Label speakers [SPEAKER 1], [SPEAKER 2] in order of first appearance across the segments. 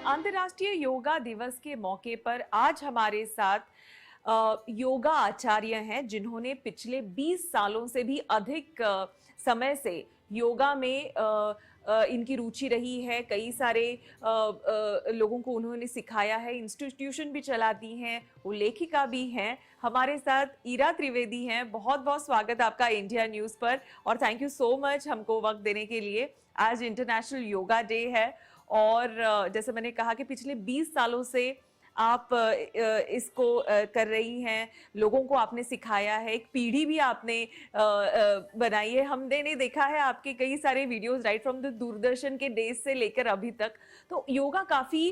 [SPEAKER 1] अंतर्राष्ट्रीय योगा दिवस के मौके पर आज हमारे साथ योगा आचार्य हैं जिन्होंने पिछले 20 सालों से भी अधिक समय से योगा में इनकी रुचि रही है। कई सारे लोगों को उन्होंने सिखाया है, इंस्टीट्यूशन भी चलाती हैं, वो लेखिका भी हैं। हमारे साथ ईरा त्रिवेदी हैं। बहुत बहुत स्वागत आपका इंडिया न्यूज़ पर और थैंक यू सो मच हमको वक्त देने के लिए। आज इंटरनेशनल योगा डे है और जैसे मैंने कहा कि पिछले 20 सालों से आप इसको कर रही हैं, लोगों को आपने सिखाया है, एक पीढ़ी भी आपने बनाई है। हमने देखा है आपके कई सारे videos right from the Doordarshan के डेज से लेकर अभी तक। तो योगा काफ़ी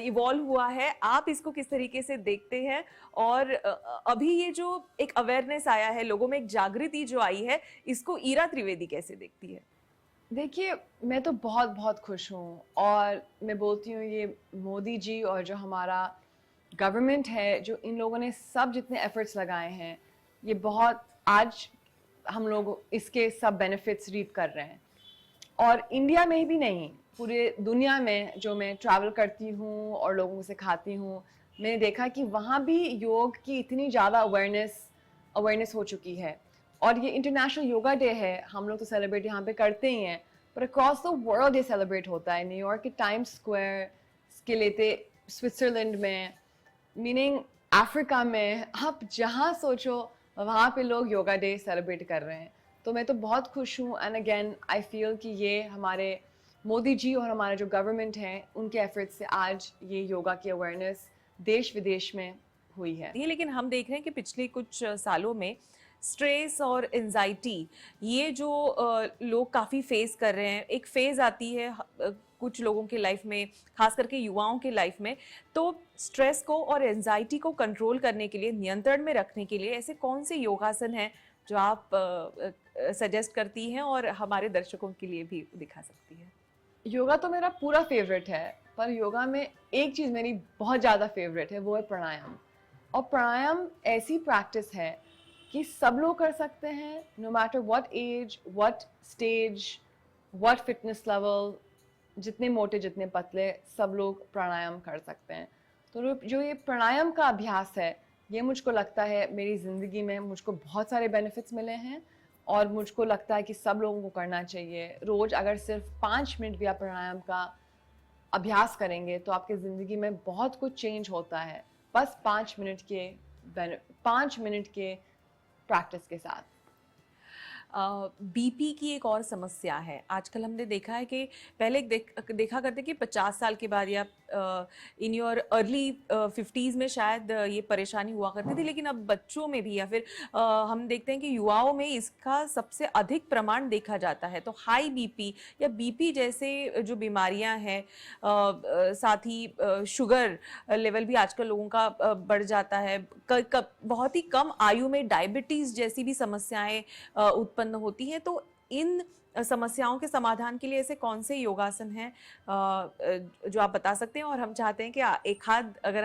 [SPEAKER 1] इवॉल्व हुआ है। आप इसको किस तरीके से देखते हैं और अभी ये जो एक अवेयरनेस आया है, लोगों में एक जागृति जो आई है, इसको ईरा त्रिवेदी कैसे देखती है?
[SPEAKER 2] देखिए, मैं तो बहुत बहुत खुश हूँ और मैं बोलती हूँ ये मोदी जी और जो हमारा गवर्नमेंट है, जो इन लोगों ने सब जितने एफर्ट्स लगाए हैं, ये बहुत आज हम लोग इसके सब बेनिफिट्स रीप कर रहे हैं। और इंडिया में ही नहीं, पूरे दुनिया में जो मैं ट्रैवल करती हूँ और लोगों को सिखाती हूँ, मैंने देखा कि वहाँ भी योग की इतनी ज़्यादा अवेयरनेस हो चुकी है। और ये इंटरनेशनल योगा डे है, हम लोग तो सेलिब्रेट यहाँ पे करते ही हैं, पर अक्रॉस द वर्ल्ड ये सेलिब्रेट होता है। न्यूयॉर्क के टाइम्स स्क्वायर के लेते, स्विट्ज़रलैंड में, मीनिंग अफ्रीका में, आप जहाँ सोचो वहाँ पे लोग योगा डे सेलिब्रेट कर रहे हैं। तो मैं तो बहुत खुश हूँ एंड अगेन आई फील कि ये हमारे मोदी जी और हमारा जो गवर्नमेंट है, उनके एफर्ट्स से आज ये योगा की अवेयरनेस देश विदेश में हुई है।
[SPEAKER 1] ये लेकिन हम देख रहे हैं कि पिछले कुछ सालों में स्ट्रेस और एंजाइटी ये जो लोग काफ़ी फेस कर रहे हैं, एक फेज़ आती है कुछ लोगों के लाइफ में, खास करके युवाओं के लाइफ में। तो स्ट्रेस को और एंजाइटी को कंट्रोल करने के लिए, नियंत्रण में रखने के लिए ऐसे कौन से योगासन हैं जो आप सजेस्ट करती हैं और हमारे दर्शकों के लिए भी दिखा सकती हैं?
[SPEAKER 2] योगा तो मेरा पूरा फेवरेट है, पर योगा में एक चीज़ मेरी बहुत ज़्यादा फेवरेट है, वो है प्राणायाम। और प्राणायाम ऐसी प्रैक्टिस है कि सब लोग कर सकते हैं, no matter what age, what stage, what fitness level, जितने मोटे जितने पतले, सब लोग प्राणायाम कर सकते हैं। तो जो ये प्राणायाम का अभ्यास है, ये मुझको लगता है मेरी ज़िंदगी में मुझको बहुत सारे बेनिफिट्स मिले हैं और मुझको लगता है कि सब लोगों को करना चाहिए। रोज़ अगर सिर्फ 5 मिनट भी आप प्राणायाम का अभ्यास करेंगे तो आपकी ज़िंदगी में बहुत कुछ चेंज होता है, बस 5 मिनट के प्रैक्टिस के साथ।
[SPEAKER 1] बीपी की एक और समस्या है। आजकल हमने देखा है कि पहले देखा करते कि 50 साल के बाद या इन योर अर्ली 50s में शायद ये परेशानी हुआ करती थी, लेकिन अब बच्चों में भी या फिर हम देखते हैं कि युवाओं में इसका सबसे अधिक प्रमाण देखा जाता है। तो हाई बीपी या बीपी जैसे जो बीमारियां हैं, साथ ही शुगर लेवल भी आजकल लोगों का बढ़ जाता है। बहुत ही कम आयु में डायबिटीज़ जैसी भी समस्याएं उत्पन्न होती हैं। तो इन समस्याओं के समाधान के लिए ऐसे कौन से योगासन हैं जो आप बता सकते हैं? और हम चाहते हैं कि एक हाथ अगर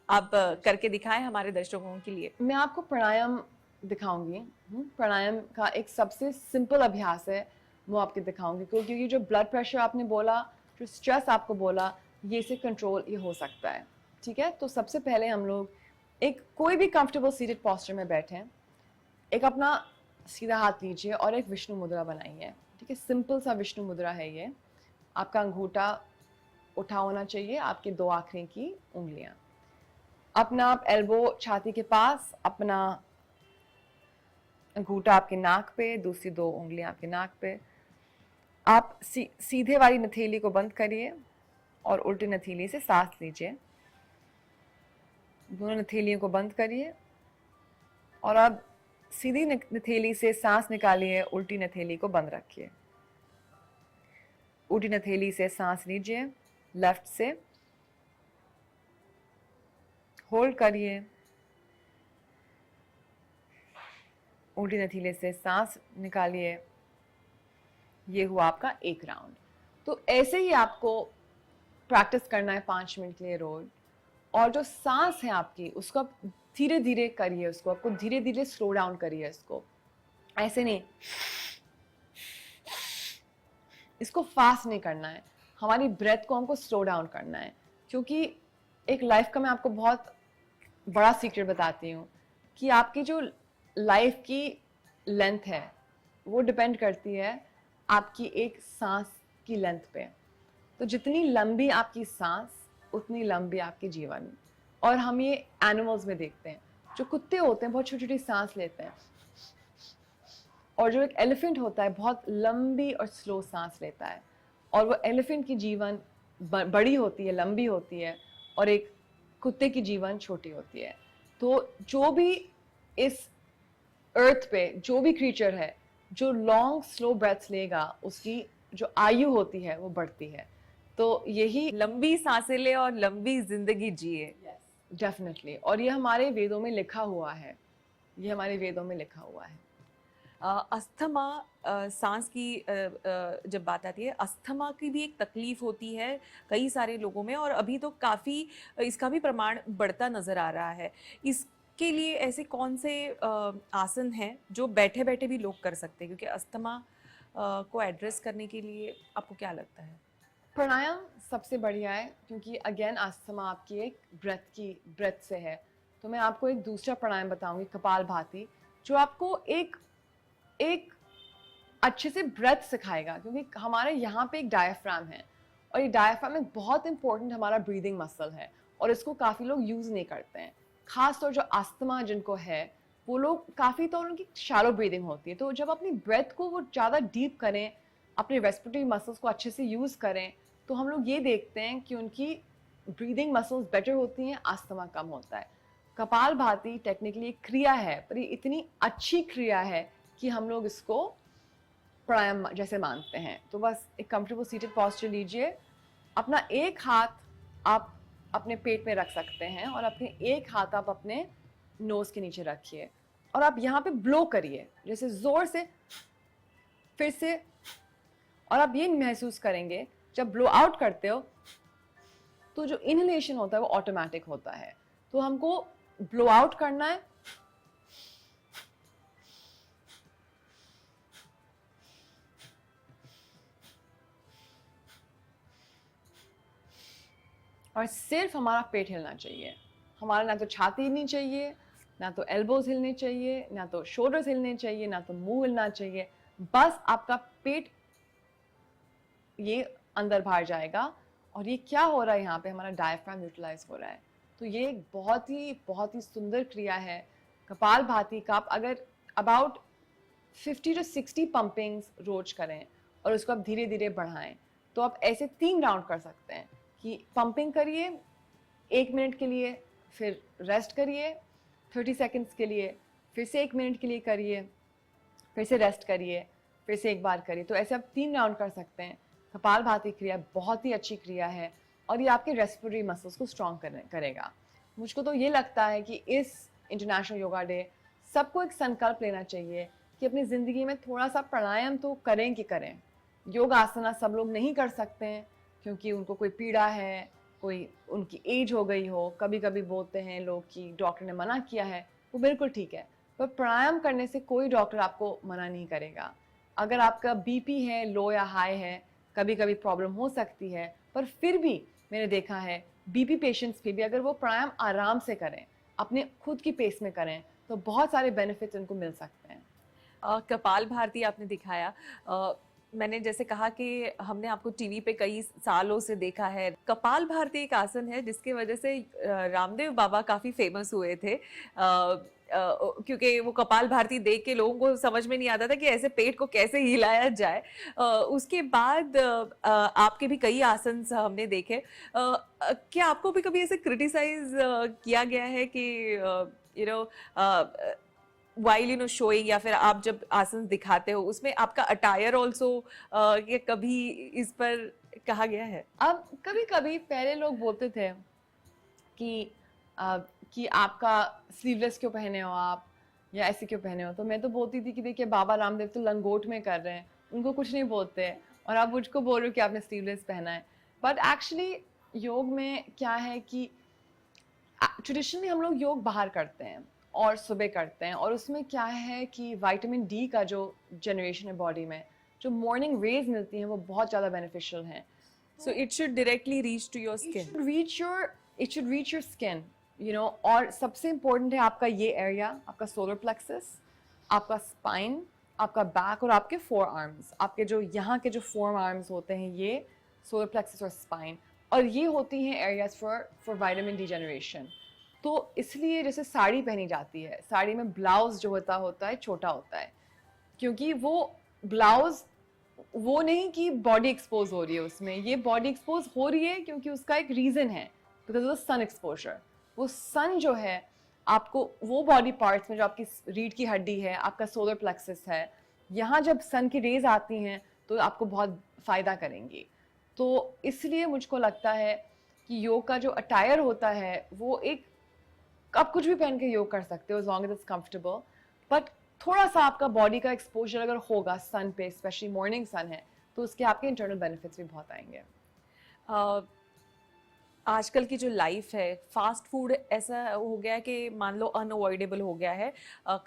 [SPEAKER 1] आप करके दिखाएं हमारे दर्शकों के लिए।
[SPEAKER 2] मैं आपको प्राणायाम दिखाऊंगी। प्राणायाम का एक सबसे सिंपल अभ्यास है, वो आपके दिखाऊंगी, क्योंकि जो ब्लड प्रेशर आपने बोला, जो स्ट्रेस आपको बोला, ये से कंट्रोल ये हो सकता है। ठीक है, तो सबसे पहले हम लोग एक कोई भी कंफर्टेबल सीटेड पोस्चर में बैठें, एक अपना सीधा हाथ लीजिए और एक विष्णु मुद्रा बनाइए। ठीक है, सिंपल सा विष्णु मुद्रा है ये। आपका अंगूठा उठा होना चाहिए, आपके 2 आखिरी की उंगलियां। अपना आप एल्बो छाती के पास, अपना अंगूठा आपके नाक पे, दूसरी 2 उंगलियां आपके नाक पे। आप सीधे वाली नथेली को बंद करिए और उल्टी नथेली से सांस लीजिए। दोनों नथेलियों को बंद करिए और अब सीधी नथेली से सांस निकालिए, उल्टी नथेली को बंद रखिए। उल्टी नथेली से सांस लीजिए, लेफ्ट से होल्ड करिए, उल्टी नथेली से सांस निकालिए। ये हुआ आपका एक राउंड। तो ऐसे ही आपको प्रैक्टिस करना है 5 मिनट के लिए रोज। और जो सांस है आपकी, उसको आप धीरे धीरे करिए, उसको आपको धीरे धीरे स्लो डाउन करिए। इसको ऐसे नहीं, इसको फास्ट नहीं करना है, हमारी ब्रेथ को हमको स्लो डाउन करना है, क्योंकि एक लाइफ का मैं आपको बहुत बड़ा सीक्रेट बताती हूँ कि आपकी जो लाइफ की लेंथ है वो डिपेंड करती है आपकी एक सांस की लेंथ पे। तो जितनी लंबी आपकी सांस उतनी लंबी आपकी जीवन। और हम ये एनिमल्स में देखते हैं, जो कुत्ते होते हैं बहुत छोटी छोटी सांस लेते हैं, और जो एक एलिफेंट होता है बहुत लंबी और स्लो सांस लेता है, और वो एलिफेंट की जीवन बड़ी होती है, लंबी होती है, और एक कुत्ते की जीवन छोटी होती है। तो जो भी इस अर्थ पे जो भी क्रीचर है जो लॉन्ग स्लो ब्रेथ्स लेगा, उसकी जो आयु होती है वो बढ़ती है। तो यही
[SPEAKER 1] लंबी सांसें ले और लंबी जिंदगी जिए।
[SPEAKER 2] डेफिनेटली, और ये हमारे वेदों में लिखा हुआ है, ये हमारे वेदों में लिखा हुआ है।
[SPEAKER 1] अस्थमा, सांस की जब बात आती है, अस्थमा की भी एक तकलीफ होती है कई सारे लोगों में, और अभी तो काफ़ी इसका भी प्रमाण बढ़ता नज़र आ रहा है। इसके लिए ऐसे कौन से आसन हैं जो बैठे बैठे भी लोग कर सकते हैं, क्योंकि अस्थमा को एड्रेस करने के लिए आपको क्या लगता है?
[SPEAKER 2] प्राणायाम सबसे बढ़िया है, क्योंकि अगेन अस्थमा आपकी एक ब्रेथ से है। तो मैं आपको एक दूसरा प्राणायाम बताऊंगी, कपालभाति, जो आपको एक अच्छे से ब्रेथ सिखाएगा, क्योंकि हमारे यहाँ पे एक डायफ्राम है, और ये डायफ्राम एक बहुत इंपॉर्टेंट हमारा ब्रीदिंग मसल है, और इसको काफ़ी लोग यूज़ नहीं करते हैं। खास तौर जो अस्थमा जिनको है वो लोग काफ़ी तो उनकी शैलो ब्रीदिंग होती है। तो जब अपनी ब्रेथ को वो ज़्यादा डीप करें, अपने रेस्पिरेटरी मसल्स को अच्छे से यूज़ करें, तो हम लोग ये देखते हैं कि उनकी ब्रीदिंग मसल्स बेटर होती हैं, अस्थमा कम होता है। कपालभाति टेक्निकली एक क्रिया है, पर ये इतनी अच्छी क्रिया है कि हम लोग इसको प्राणायाम जैसे मानते हैं। तो बस एक कंफर्टेबल सीटेड पॉस्चर लीजिए, अपना एक हाथ आप अपने पेट में रख सकते हैं, और अपने एक हाथ आप अपने नोज के नीचे रखिए, और आप यहाँ पे ब्लो करिए, जैसे जोर से, फिर से। और आप ये महसूस करेंगे जब ब्लो आउट करते हो तो जो इनहेलेशन होता है वो ऑटोमेटिक होता है। तो हमको ब्लो आउट करना है, और सिर्फ हमारा पेट हिलना चाहिए। हमारा ना तो छाती हिलनी चाहिए, ना तो एल्बोज हिलने चाहिए, ना तो शोल्डर्स हिलने चाहिए, ना तो मुंह हिलना चाहिए। बस आपका पेट ये अंदर बाहर जाएगा। और ये क्या हो रहा है, यहाँ पे हमारा डायफ्राम यूटिलाइज हो रहा है। तो ये एक बहुत ही सुंदर क्रिया है कपालभाति का। आप अगर अबाउट 50 to 60 पंपिंग्स रोज करें, और उसको आप धीरे धीरे बढ़ाएं, तो आप ऐसे 3 राउंड कर सकते हैं कि पंपिंग करिए 1 मिनट के लिए, फिर रेस्ट करिए 30 सेकेंड्स के लिए, फिर से 1 मिनट के लिए करिए, फिर से रेस्ट करिए, फिर से एक बार करिए। तो ऐसे आप 3 राउंड कर सकते हैं। कपालभाति क्रिया बहुत ही अच्छी क्रिया है, और ये आपके रेस्पिरेटरी मसल्स को स्ट्रॉन्ग करेगा। मुझको तो ये लगता है कि इस इंटरनेशनल योगा डे सबको एक संकल्प लेना चाहिए कि अपनी ज़िंदगी में थोड़ा सा प्राणायाम तो करें कि करें। योग आसना सब लोग नहीं कर सकते हैं, क्योंकि उनको कोई पीड़ा है, कोई उनकी एज हो गई हो। कभी कभी बोलते हैं लोग कि डॉक्टर ने मना किया है, वो बिल्कुल ठीक है, पर प्राणायाम करने से कोई डॉक्टर आपको मना नहीं करेगा। अगर आपका बीपी है, लो या हाई है, कभी कभी प्रॉब्लम हो सकती है, पर फिर भी मैंने देखा है बीपी पेशेंट्स भी अगर वो प्राणायाम आराम से करें, अपने खुद की पेस में करें, तो बहुत सारे बेनिफिट्स उनको मिल सकते हैं।
[SPEAKER 1] कपालभाति आपने दिखाया, मैंने जैसे कहा कि हमने आपको टीवी पे कई सालों से देखा है। कपालभाति एक आसन है जिसके वजह से रामदेव बाबा काफ़ी फेमस हुए थे, क्योंकि वो कपालभाति देख के लोगों को समझ में नहीं आता था कि ऐसे पेट को कैसे हिलाया जाए। उसके बाद आपके भी कई आसन हमने देखे। क्या आपको भी कभी ऐसे क्रिटिसाइज किया गया है कि यू नो वाइल शोइंग, या फिर आप जब आसन दिखाते हो उसमें आपका अटायर ऑल्सो, ये कभी इस पर कहा गया है?
[SPEAKER 2] अब कभी कभी पहले लोग बोलते थे कि कि आपका स्लीवलेस क्यों पहने हो आप, या ऐसे क्यों पहने हो। तो मैं तो बोलती थी कि देखिए बाबा रामदेव तो लंगोट में कर रहे हैं, उनको कुछ नहीं बोलते, और आप मुझको बोल रहे हो कि आपने स्लीवलेस पहना है। बट एक्चुअली योग में क्या है कि ट्रेडिशनली हम लोग योग बाहर करते हैं और सुबह करते हैं, और उसमें क्या है कि विटामिन डी का जो जनरेशन है बॉडी में, जो मॉर्निंग रेज मिलती हैं वो बहुत ज़्यादा बेनिफिशियल हैं।
[SPEAKER 1] So it should directly reach to your
[SPEAKER 2] it
[SPEAKER 1] skin.
[SPEAKER 2] should reach your skin, you know. और सबसे important है आपका ये area, आपका solar plexus, आपका spine, आपका back और आपके forearms. आपके जो यहाँ के जो forearms होते हैं ये solar plexus और spine, और ये होती हैं areas for vitamin D generation. तो इसलिए जैसे साड़ी पहनी जाती है, साड़ी में ब्लाउज जो होता है छोटा होता है, क्योंकि वो ब्लाउज वो नहीं कि बॉडी एक्सपोज हो रही है उसमें, ये बॉडी एक्सपोज हो रही है क्योंकि उसका एक रीज़न है, because of the sun exposure. वो सन जो है आपको वो बॉडी पार्ट्स में जो आपकी रीढ़ की हड्डी है, आपका सोलर प्लेक्सस है, यहाँ जब सन की रेज आती हैं तो आपको बहुत फ़ायदा करेंगी. तो इसलिए मुझको लगता है कि योग का जो अटायर होता है वो एक, आप कुछ भी पहन के योग कर सकते हो as long as it's comfortable, but थोड़ा सा आपका बॉडी का एक्सपोजर अगर होगा सन पे, स्पेशली मॉर्निंग सन है, तो उसके आपके इंटरनल बेनिफिट्स भी बहुत आएंगे.
[SPEAKER 1] आजकल की जो लाइफ है, फास्ट फूड ऐसा हो गया है कि मान लो अनअवॉइडेबल हो गया है.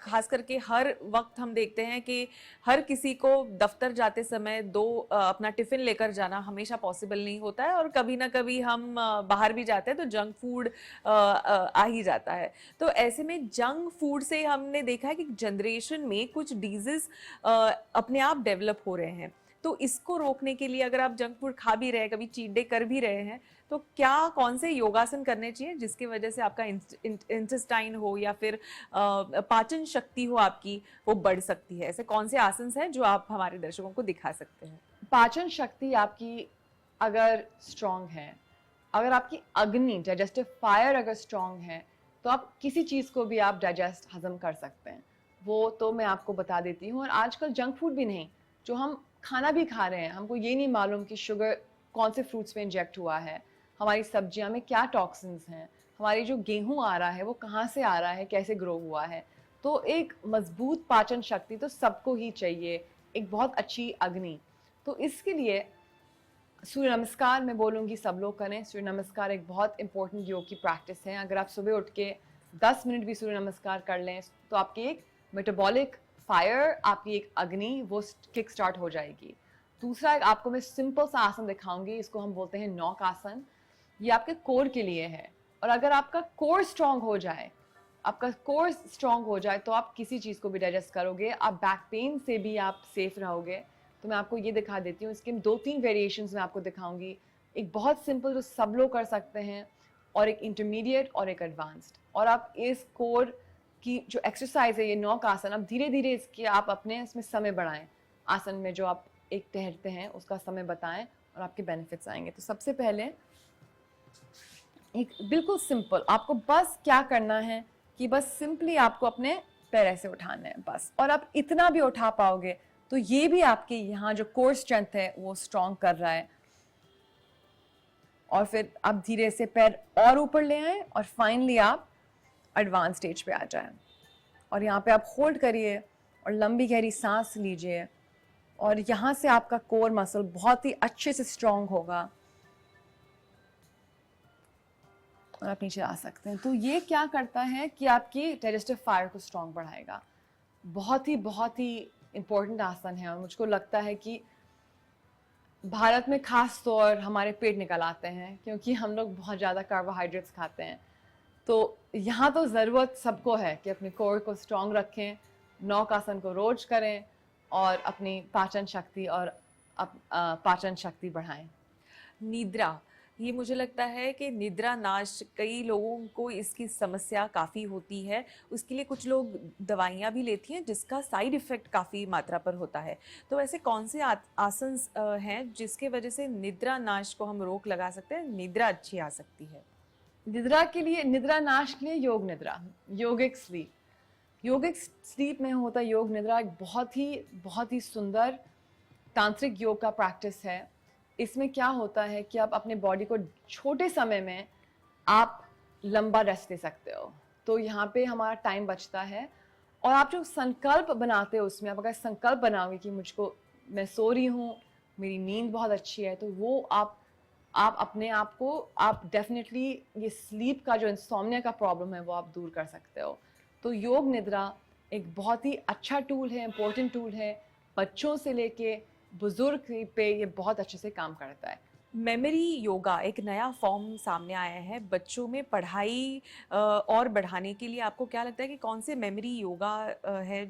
[SPEAKER 1] खास करके हर वक्त हम देखते हैं कि हर किसी को दफ्तर जाते समय अपना टिफ़िन लेकर जाना हमेशा पॉसिबल नहीं होता है, और कभी ना कभी हम बाहर भी जाते हैं तो जंक फूड आ ही जाता है. तो ऐसे में जंक फूड से हमने देखा है कि जनरेशन में कुछ डिजीज़ अपने आप डेवलप हो रहे हैं. तो इसको रोकने के लिए अगर आप जंक फूड खा भी रहे हैं, कभी चीट डे कर भी रहे हैं, तो क्या कौन से योगासन करने चाहिए जिसकी वजह से आपका इंटेस्टाइन हो या फिर पाचन शक्ति हो आपकी, वो बढ़ सकती है? ऐसे कौन से आसन हैं जो आप हमारे दर्शकों को दिखा सकते हैं?
[SPEAKER 2] पाचन शक्ति आपकी अगर स्ट्रांग है, अगर आपकी अग्नि डाइजेस्टिव फायर अगर स्ट्रांग है, तो आप किसी चीज़ को भी आप डाइजेस्ट हजम कर सकते हैं. वो तो मैं आपको बता देती हूँ. और आजकल जंक फूड भी नहीं, जो हम खाना भी खा रहे हैं, हमको ये नहीं मालूम कि शुगर कौन से फ्रूट्स में इंजेक्ट हुआ है, हमारी सब्जियां में क्या टॉक्सिन्स हैं, हमारी जो गेहूं आ रहा है वो कहाँ से आ रहा है, कैसे ग्रो हुआ है. तो एक मजबूत पाचन शक्ति तो सबको ही चाहिए, एक बहुत अच्छी अग्नि. तो इसके लिए सूर्य नमस्कार मैं बोलूँगी सब लोग करें. सूर्य नमस्कार एक बहुत इंपॉर्टेंट योग की प्रैक्टिस है. अगर आप सुबह उठ के 10 मिनट भी सूर्य नमस्कार कर लें तो आपकी एक मेटाबॉलिक फायर, आपकी एक अग्नि वो किक स्टार्ट हो जाएगी. दूसरा एक आपको मैं सिंपल सा आसन दिखाऊंगी, इसको हम बोलते हैं नौक आसन. ये आपके कोर के लिए है, और अगर आपका कोर स्ट्रांग हो जाए, आपका कोर स्ट्रांग हो जाए तो आप किसी चीज़ को भी डाइजेस्ट करोगे, आप बैक पेन से भी आप सेफ रहोगे. तो मैं आपको ये दिखा देती हूँ. इसके 2-3 वेरिएशंस मैं आपको दिखाऊंगी. एक बहुत सिंपल जो सब लोग कर सकते हैं, और एक इंटरमीडिएट और एक एडवांस्ड. और आप इस कोर की जो एक्सरसाइज है, ये नौक आसन, आप धीरे धीरे इसके आप अपने इसमें समय बढ़ाएं. आसन में जो आप एक ठहरते हैं उसका समय बताएं और आपके बेनिफिट्स आएंगे. तो सबसे पहले एक बिल्कुल सिंपल, आपको बस क्या करना है कि बस सिंपली आपको अपने पैर ऐसे उठाना है बस. और आप इतना भी उठा पाओगे तो ये भी आपके यहाँ जो कोर स्ट्रेंथ है वो स्ट्रॉन्ग कर रहा है. और फिर आप धीरे से पैर और ऊपर ले आए और फाइनली आप एडवांस स्टेज पे आ जाएं. और यहाँ पे आप होल्ड करिए और लंबी गहरी सांस लीजिए, और यहाँ से आपका कोर मसल बहुत ही अच्छे से स्ट्रॉन्ग होगा. और आप नीचे आ सकते हैं. तो ये क्या करता है कि आपकी डाइजेस्टिव फायर को स्ट्रॉन्ग बढ़ाएगा. बहुत ही इम्पोर्टेंट आसन है, और मुझको लगता है कि भारत में खास तौर हमारे पेट निकल आते हैं क्योंकि हम लोग बहुत ज़्यादा कार्बोहाइड्रेट्स खाते हैं. तो यहाँ तो ज़रूरत सबको है कि अपने कोर को स्ट्रॉन्ग रखें, नौक आसन को रोज करें और अपनी पाचन शक्ति बढ़ाएं.
[SPEAKER 1] निद्रा, ये मुझे लगता है कि निद्रा नाश, कई लोगों को इसकी समस्या काफ़ी होती है. उसके लिए कुछ लोग दवाइयाँ भी लेती हैं जिसका साइड इफ़ेक्ट काफ़ी मात्रा पर होता है. तो ऐसे कौन से आसन हैं जिसके वजह से निद्रा नाश को हम रोक लगा सकते हैं, निद्रा अच्छी आ सकती है?
[SPEAKER 2] निद्रा नाश के लिए योग निद्रा, योगिक स्लीप में होता योग निद्रा एक बहुत ही सुंदर तांत्रिक योग का प्रैक्टिस है. इसमें क्या होता है कि आप अपने बॉडी को छोटे समय में आप लंबा रेस्ट दे सकते हो. तो यहाँ पे हमारा टाइम बचता है. और आप जो संकल्प बनाते हो उसमें, आप अगर संकल्प बनाओगे कि मैं सो रही हूँ, मेरी नींद बहुत अच्छी है, तो वो आप अपने आप को आप डेफिनेटली ये स्लीप का जो इंसोम्निया का प्रॉब्लम है वो आप दूर कर सकते हो. तो योग निद्रा एक बहुत ही अच्छा टूल है, इम्पोर्टेंट टूल है. बच्चों से लेके बुजुर्ग पे ये बहुत अच्छे से काम करता है.
[SPEAKER 1] मेमोरी योगा एक नया फॉर्म सामने आया है बच्चों में पढ़ाई और बढ़ाने के लिए। आपको क्या लगता है कि कौन से मेमोरी योगा है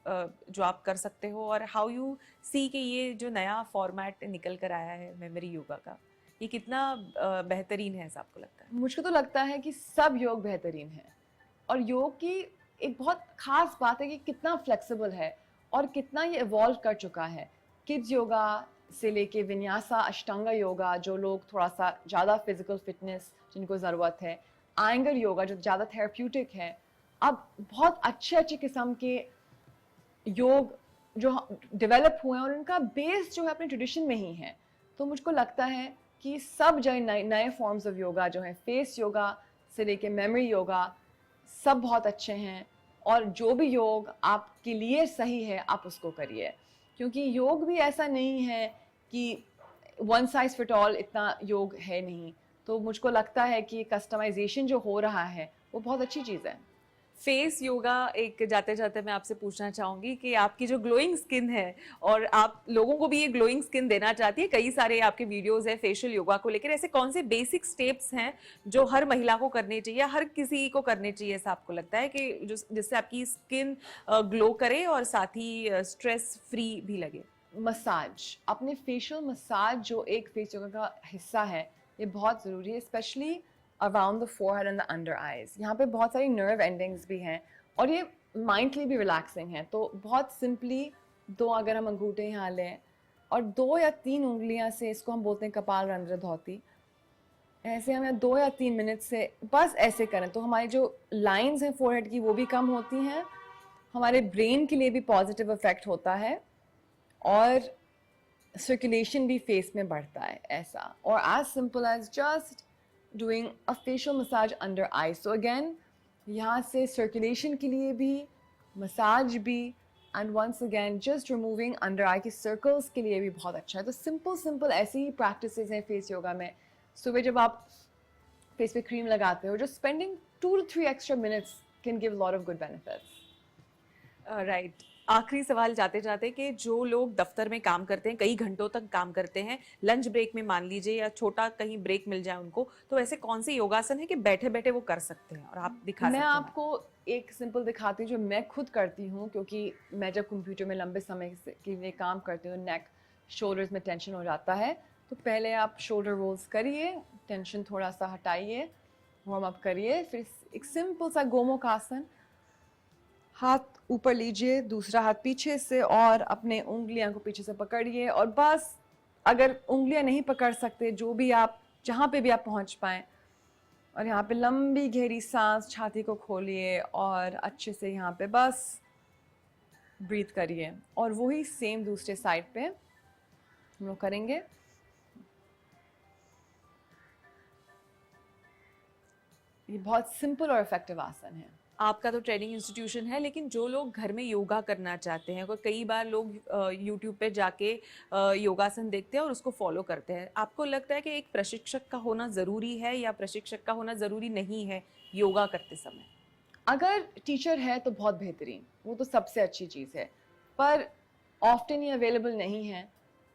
[SPEAKER 1] जो आप कर सकते हो, और हाउ यू सी कि ये जो नया फॉर्मेट निकल कर आया है मेमोरी योगा का, ये कितना बेहतरीन है ऐसा आपको लगता है?
[SPEAKER 2] मुझको तो लगता है कि सब योग बेहतरीन है, और योग की एक बहुत खास बात है कि कितना फ्लेक्सिबल है और कितना ये इवॉल्व कर चुका है। किड्स योगा से लेके विन्यासा अष्टांगा योगा, जो लोग थोड़ा सा ज़्यादा फिजिकल फिटनेस जिनको ज़रूरत है, आयंगर योगा जो ज़्यादा थेरेप्यूटिक है, अब बहुत अच्छे अच्छे किस्म के योग जो डेवलप हुए हैं और उनका बेस जो है अपने ट्रेडिशन में ही है। तो मुझको लगता है कि सब जो नए नए फॉर्म्स ऑफ योगा जो हैं, फेस योगा से लेके मेमोरी योगा, सब बहुत अच्छे हैं। और जो भी योग आपके लिए सही है आप उसको करिए, क्योंकि योग भी ऐसा नहीं है कि वन साइज फिट ऑल, इतना योग है नहीं। तो मुझको लगता है कि कस्टमाइजेशन जो हो रहा है वो बहुत अच्छी चीज़ है।
[SPEAKER 1] फेस योगा, एक जाते जाते मैं आपसे पूछना चाहूंगी कि आपकी जो ग्लोइंग स्किन है, और आप लोगों को भी ये ग्लोइंग स्किन देना चाहती है, कई सारे आपके वीडियोस हैं फेशियल योगा को लेकर, ऐसे कौन से बेसिक स्टेप्स हैं जो हर महिला को करने चाहिए, हर किसी को करने चाहिए, ऐसा आपको लगता है कि जो जिससे आपकी स्किन ग्लो करे और साथ ही स्ट्रेस फ्री भी लगे?
[SPEAKER 2] मसाज, अपने फेशियल मसाज जो एक फेस योगा का हिस्सा है, ये बहुत ज़रूरी है, specially around the forehead and the under eyes. यहाँ पे बहुत सारी नर्व एंडिंग्स भी हैं और ये माइंड के लिए भी रिलैक्सिंग है। तो बहुत सिंपली दो अगर हम अंगूठे यहाँ लें और 2 या 3 उंगलियाँ से, इसको हम बोलते हैं कपाल रंध्र धौती, ऐसे हमें 2 या 3 मिनट से बस ऐसे करें तो हमारी जो लाइंस हैं फोरहेड की वो भी कम होती हैं, हमारे ब्रेन के लिए भी पॉजिटिव इफेक्ट होता है और सर्कुलेशन भी फेस में बढ़ता है ऐसा। और as simple as just doing a facial massage under eyes. So again यहाँ से सर्कुलेशन के लिए भी, मसाज भी, and once again just removing under eye के सर्कल्स के लिए भी बहुत अच्छा है। तो सिंपल सिंपल ऐसी ही प्रैक्टिसेस हैं फेस योगा में। सुबह जब आप फेस पे क्रीम लगाते हो, just spending 2 to 3 extra minutes can give a lot of good benefits.
[SPEAKER 1] Right. आखिरी सवाल जाते जाते कि जो लोग दफ्तर में काम करते हैं, कई घंटों तक काम करते हैं, लंच ब्रेक में मान लीजिए या छोटा कहीं ब्रेक मिल जाए उनको, तो ऐसे कौन से योगासन है कि बैठे बैठे वो कर सकते हैं और आप दिखा सकते
[SPEAKER 2] मैं
[SPEAKER 1] हैं?
[SPEAKER 2] आपको एक सिंपल दिखाती हूँ जो मैं खुद करती हूँ, क्योंकि मैं जब कंप्यूटर में लंबे समय के लिए काम करती हूँ, नेक शोल्डर्स में टेंशन हो जाता है। तो पहले आप शोल्डर रोल्स करिए, टेंशन थोड़ा सा हटाइए, वार्म अप करिए, फिर एक सिंपल सा गोमुख आसन, हाथ ऊपर लीजिए, दूसरा हाथ पीछे से और अपने उंगलियां को पीछे से पकड़िए। और बस अगर उंगलियां नहीं पकड़ सकते, जो भी आप जहाँ पे भी आप पहुँच पाएँ, और यहाँ पे लंबी गहरी सांस, छाती को खोलिए और अच्छे से यहाँ पे बस ब्रीथ करिए। और वही सेम दूसरे साइड पे हम लोग करेंगे। ये बहुत सिंपल और इफेक्टिव आसन है।
[SPEAKER 1] आपका तो ट्रेनिंग इंस्टीट्यूशन है, लेकिन जो लोग घर में योगा करना चाहते हैं, कई बार लोग यूट्यूब पे जाके योगासन देखते हैं और उसको फॉलो करते हैं, आपको लगता है कि एक प्रशिक्षक का होना ज़रूरी है या प्रशिक्षक का होना ज़रूरी नहीं है योगा करते समय?
[SPEAKER 2] अगर टीचर है तो बहुत बेहतरीन, वो तो सबसे अच्छी चीज़ है, पर ऑफ्टन ये अवेलेबल नहीं है।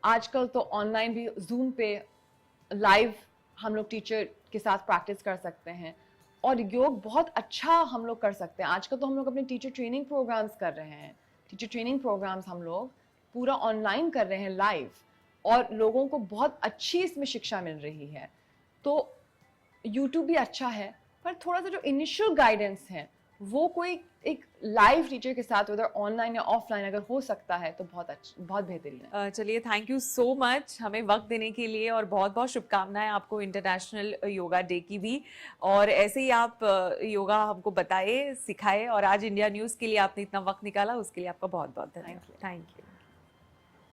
[SPEAKER 2] आजकल तो ऑनलाइन भी जूम पे लाइव हम लोग टीचर के साथ प्रैक्टिस कर सकते हैं और योग बहुत अच्छा हम लोग कर सकते हैं। आजकल तो हम लोग अपने टीचर ट्रेनिंग प्रोग्राम्स कर रहे हैं, टीचर ट्रेनिंग प्रोग्राम्स हम लोग पूरा ऑनलाइन कर रहे हैं लाइव, और लोगों को बहुत अच्छी इसमें शिक्षा मिल रही है। तो यूट्यूब भी अच्छा है, पर थोड़ा सा जो इनिशियल गाइडेंस है वो कोई एक लाइव टीचर के साथ, उधर ऑनलाइन या ऑफलाइन अगर हो सकता है तो बहुत अच्छा, बहुत बेहतरीन है।
[SPEAKER 1] चलिए, थैंक यू सो मच हमें वक्त देने के लिए, और बहुत बहुत शुभकामनाएं आपको इंटरनेशनल योगा डे की भी। और ऐसे ही आप योगा हमको बताए, सिखाए, और आज इंडिया न्यूज़ के लिए आपने इतना वक्त निकाला, उसके लिए आपका बहुत बहुत धन्यवाद। Thank you.